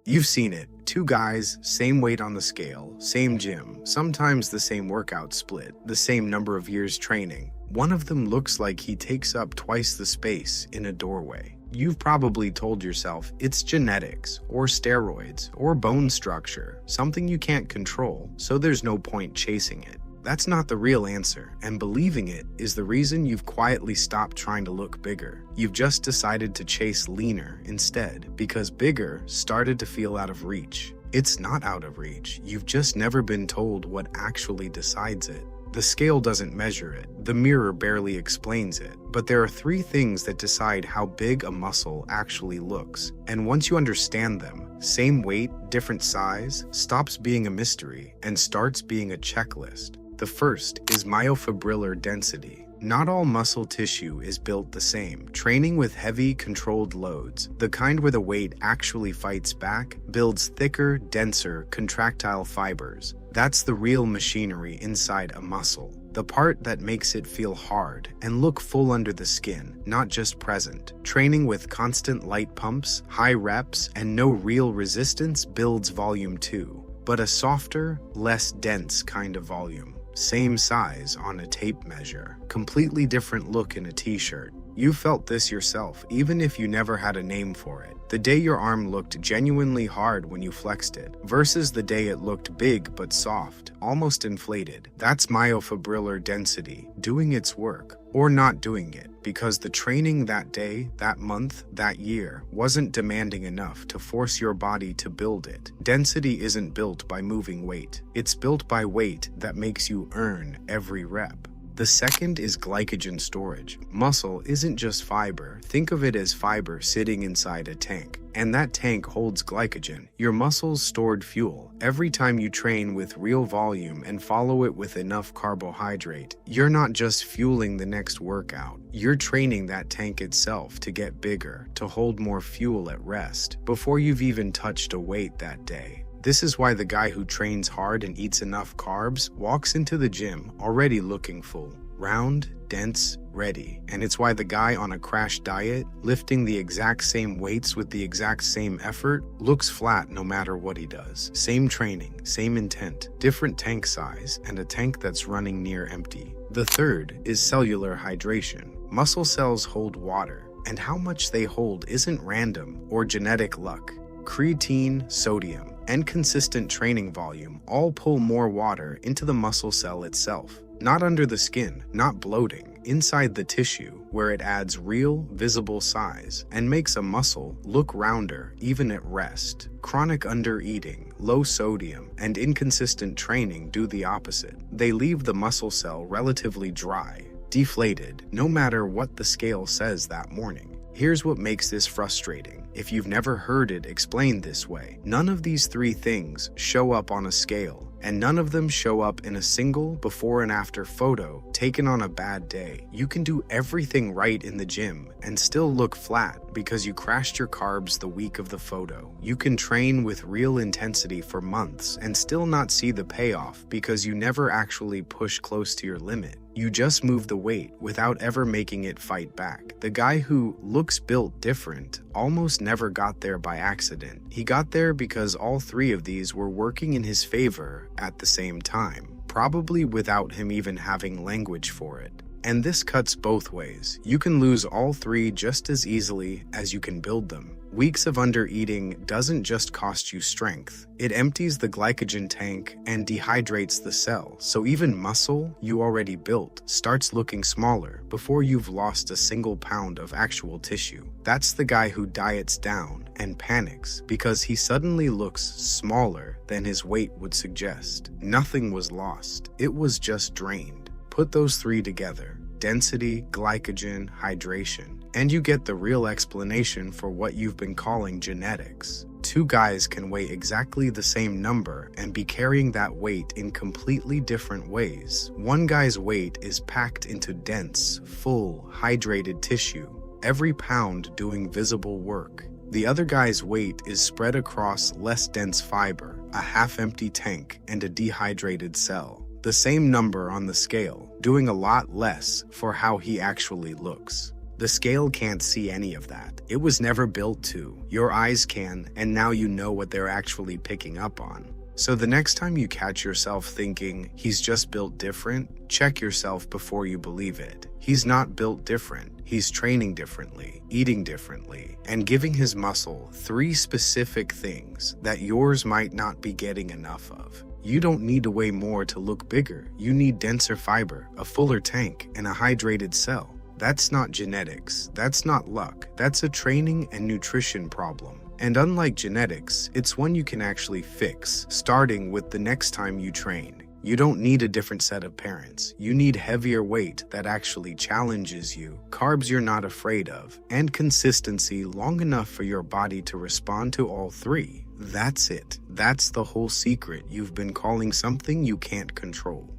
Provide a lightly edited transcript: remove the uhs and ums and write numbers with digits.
You've seen it. Two guys, same weight on the scale, same gym, sometimes the same workout split, the same number of years training. One of them looks like he takes up twice the space in a doorway. You've probably told yourself it's genetics, or steroids, or bone structure, something you can't control, so there's no point chasing it. That's not the real answer, and believing it is the reason you've quietly stopped trying to look bigger. You've just decided to chase leaner instead, because bigger started to feel out of reach. It's not out of reach, you've just never been told what actually decides it. The scale doesn't measure it, the mirror barely explains it, but there are three things that decide how big a muscle actually looks. And once you understand them, same weight, different size, stops being a mystery and starts being a checklist. The first is myofibrillar density. Not all muscle tissue is built the same. Training with heavy, controlled loads, the kind where the weight actually fights back, builds thicker, denser, contractile fibers. That's the real machinery inside a muscle. The part that makes it feel hard and look full under the skin, not just present. Training with constant light pumps, high reps, and no real resistance builds volume too, but a softer, less dense kind of volume. Same size on a tape measure, completely different look in a t-shirt. You felt this yourself, even if you never had a name for it. The day your arm looked genuinely hard when you flexed it, versus the day it looked big but soft, almost inflated. That's myofibrillar density, doing its work, or not doing it, because the training that day, that month, that year wasn't demanding enough to force your body to build it. Density isn't built by moving weight. It's built by weight that makes you earn every rep. The second is glycogen storage. Muscle isn't just fiber. Think of it as fiber sitting inside a tank. And that tank holds glycogen, your muscles' stored fuel. Every time you train with real volume and follow it with enough carbohydrate, you're not just fueling the next workout. You're training that tank itself to get bigger, to hold more fuel at rest, before you've even touched a weight that day. This is why the guy who trains hard and eats enough carbs walks into the gym already looking full, round, dense, ready. And it's why the guy on a crash diet, lifting the exact same weights with the exact same effort, looks flat no matter what he does. Same training, same intent, different tank size, and a tank that's running near empty. The third is cellular hydration. Muscle cells hold water, and how much they hold isn't random or genetic luck. Creatine, sodium, and consistent training volume all pull more water into the muscle cell itself. Not under the skin, not bloating, inside the tissue, where it adds real, visible size and makes a muscle look rounder even at rest. Chronic undereating, low sodium, and inconsistent training do the opposite. They leave the muscle cell relatively dry, deflated, no matter what the scale says that morning. Here's what makes this frustrating. If you've never heard it explained this way, none of these three things show up on a scale, and none of them show up in a single before and after photo taken on a bad day. You can do everything right in the gym and still look flat because you crashed your carbs the week of the photo. You can train with real intensity for months and still not see the payoff because you never actually push close to your limit. You just move the weight without ever making it fight back. The guy who looks built different almost never got there by accident. He got there because all three of these were working in his favor at the same time, probably without him even having language for it. And this cuts both ways. You can lose all three just as easily as you can build them. Weeks of undereating doesn't just cost you strength. It empties the glycogen tank and dehydrates the cell, so even muscle you already built starts looking smaller before you've lost a single pound of actual tissue. That's the guy who diets down and panics because he suddenly looks smaller than his weight would suggest. Nothing was lost. It was just drained. Put those three together: density, glycogen, hydration, and you get the real explanation for what you've been calling genetics. Two guys can weigh exactly the same number and be carrying that weight in completely different ways. One guy's weight is packed into dense, full, hydrated tissue, every pound doing visible work. The other guy's weight is spread across less dense fiber, a half-empty tank, and a dehydrated cell. The same number on the scale, doing a lot less for how he actually looks. The scale can't see any of that. It was never built to. Your eyes can, and now you know what they're actually picking up on. So the next time you catch yourself thinking, he's just built different, check yourself before you believe it. He's not built different. He's training differently, eating differently, and giving his muscle 3 specific things that yours might not be getting enough of. You don't need to weigh more to look bigger. You need denser fiber, a fuller tank, and a hydrated cell. That's not genetics. That's not luck. That's a training and nutrition problem. And unlike genetics, it's one you can actually fix, starting with the next time you train. You don't need a different set of parents. You need heavier weight that actually challenges you, carbs you're not afraid of, and consistency long enough for your body to respond to all 3. That's it. That's the whole secret you've been calling something you can't control.